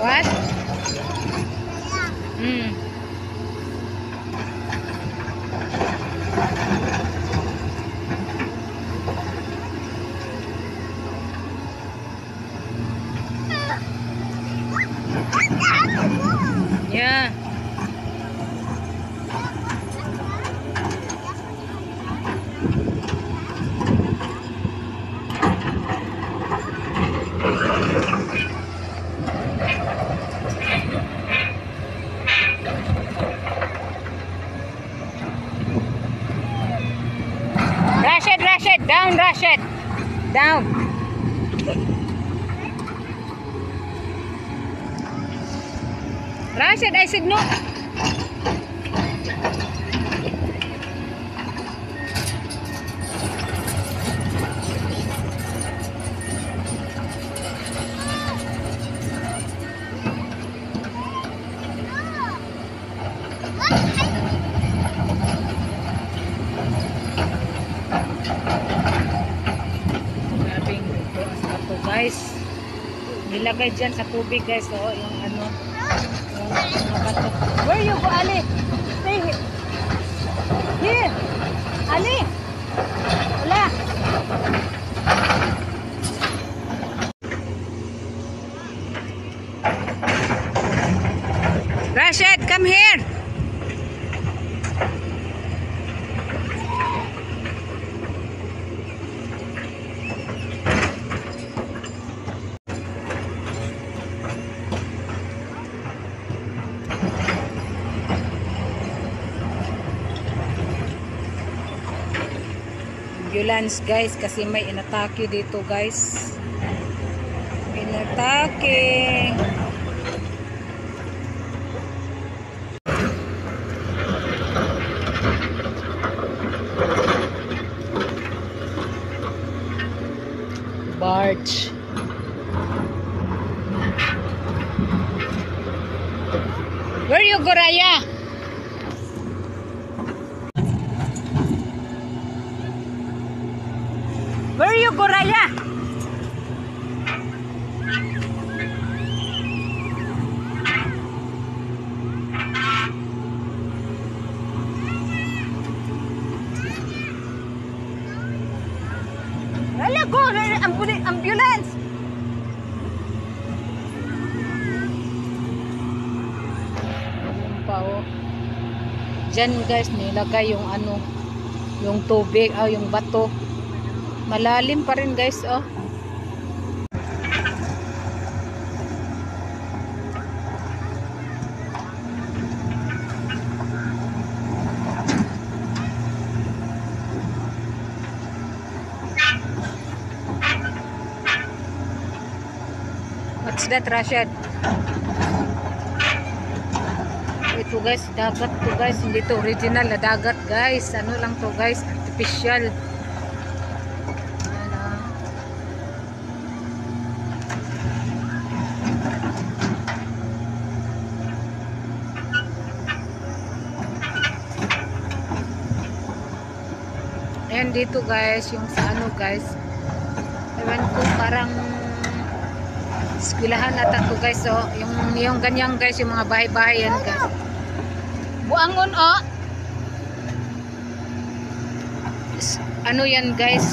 What? Hmm. Yeah. Rashid, down, Rashid. Down. Rashid, I said no. Grabing ito guys. Nilagay dyan sa tubig guys. Oh, yung ano. Yung mga bato. Where you go, Ali? Stay here. Here. Ali. Wala. Rashid, come here. Ambulance guys kasi may inatake dito guys. Inatake. Barge. Where you go, Raya? Where you go, Raya? Raya, go! Ambulance! Diyan guys, nilagay yung ano, yung tubig, yung bato. Malalim pa rin guys, oh. What's that, Rashid? Ito guys, dagat to guys, hindi to original na dagat guys. Ano lang to guys, artificial. Ayan dito guys, yung sa ano guys, ewan ko, parang eskwelahan ata to guys. So, yung ganyan guys, yung mga bahay-bahay yan guys. Buangon oh. Ano yan guys,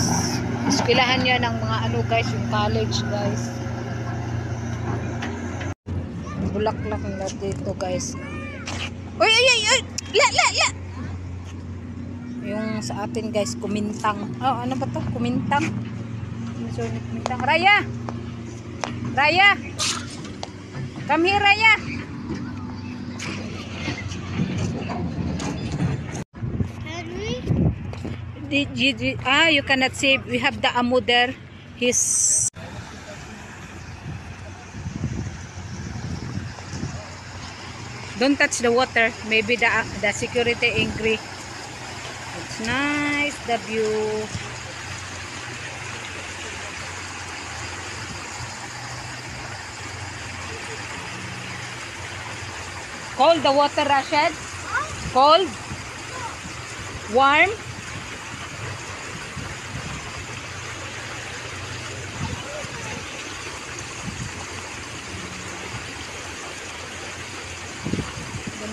eskwelahan yan ng mga ano guys, yung college guys. Bulaklak na dito guys. Uy, la. Yung sa atin guys, kumintang. Oh, ano ba to? Kumintang. Kumintang. Raya! Come here, Raya! You cannot see. We have the amo there. Don't touch the water. Maybe the security angry. It's nice, the view. Cold the water, Rashid? Cold? Warm?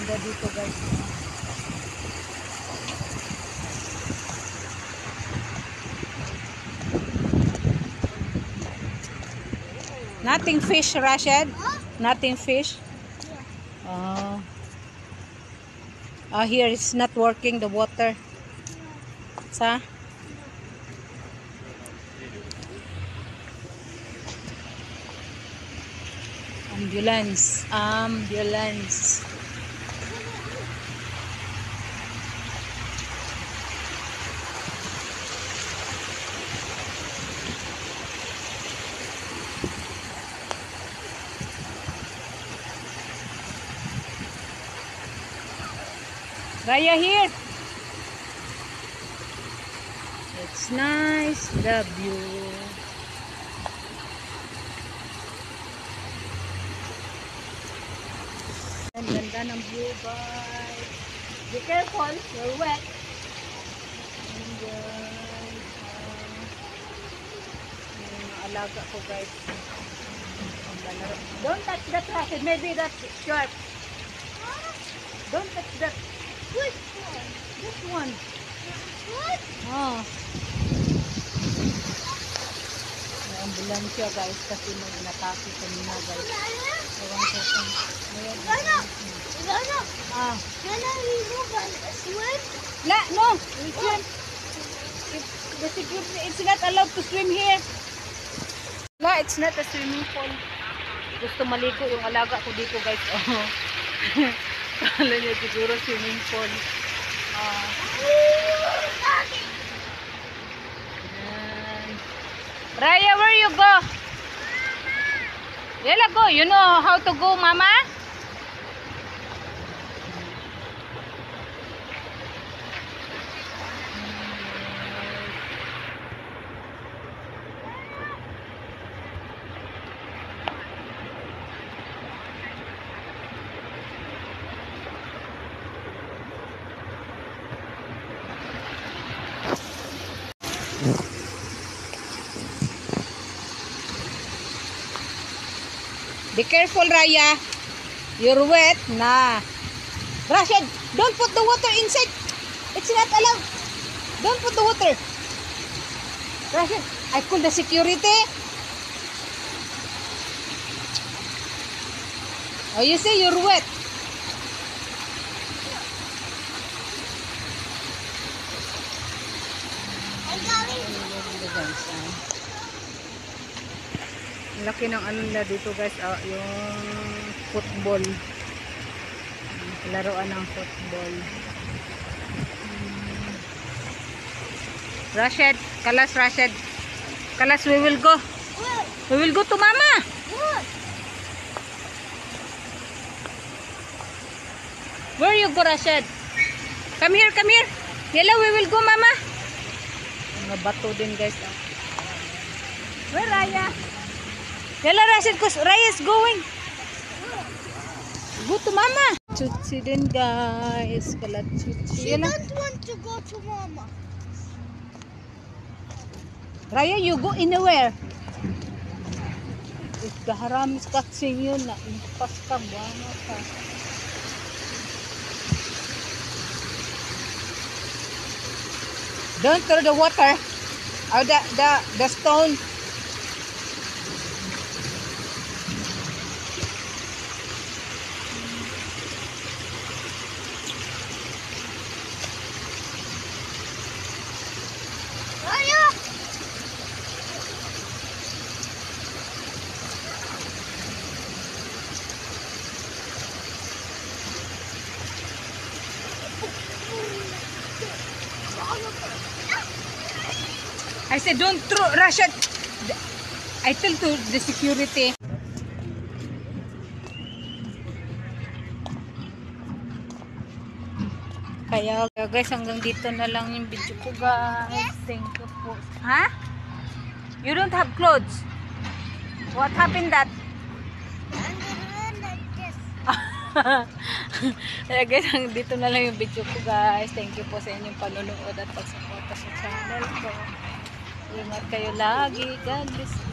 ganda dito guys. Nothing fish, Rashid? Nothing fish? Oh. Here it's not working, the water. Sa? Ambulance. Ambulance. Raya here. It's nice, the view. Ang ganda ng view, guys. Be careful, you're wet. And guys, yung alaga ko guys. Don't touch that trash, maybe that's sharp. Don't touch that. Which one? This one. What? Oh. May ambulansya guys kasi may inatake kanina guys. Ewan ko kung ayan. Lana, Ah. Lana, we move and swim. La, no. We swim. The security, it's not allowed to swim here. La, it's not a swimming pool. Gusto maligo yung alaga ko dito guys. Oh. Kala niya siguro swimming pool. Raya, where you go? Yala go. You know how to go, Mama? Be careful, Raya. You're wet. Nah. Rashid, don't put the water inside. It's not allowed. Don't put the water. Rashid, I call the security. Oh, you see, you're wet. I'm going. Laki ng ano nila dito guys, yung football. Laruan ng football. Rashid, Kalas Rashid. Kalas, we will go. What? We will go to Mama. What? Where you go, Rashid? Come here, come here. Yala, we will go, Mama. Mga bato din guys. Where Raya? Yala, Rashid, cause Raya is going. Go to Mama. Chutsi din guys. Kalat chutsi. She Yala. don't want to go to Mama. Raya, you go anywhere. Ikaharamis katsing yun na. Impas ka, bama ka. Don't throw the water. Or the stone. Raya! I said don't throw, Rashid. I tell to the security. Kaya guys, hanggang dito na lang yung video ko guys. Thank you po. Ha? You don't have clothes? What happened that? I'm gonna like this. Kaya guys, hanggang dito na lang yung video ko guys. Thank you po sa inyong panunood at pagsuporta sa channel ko. Ingat kayo lagi. God bless you.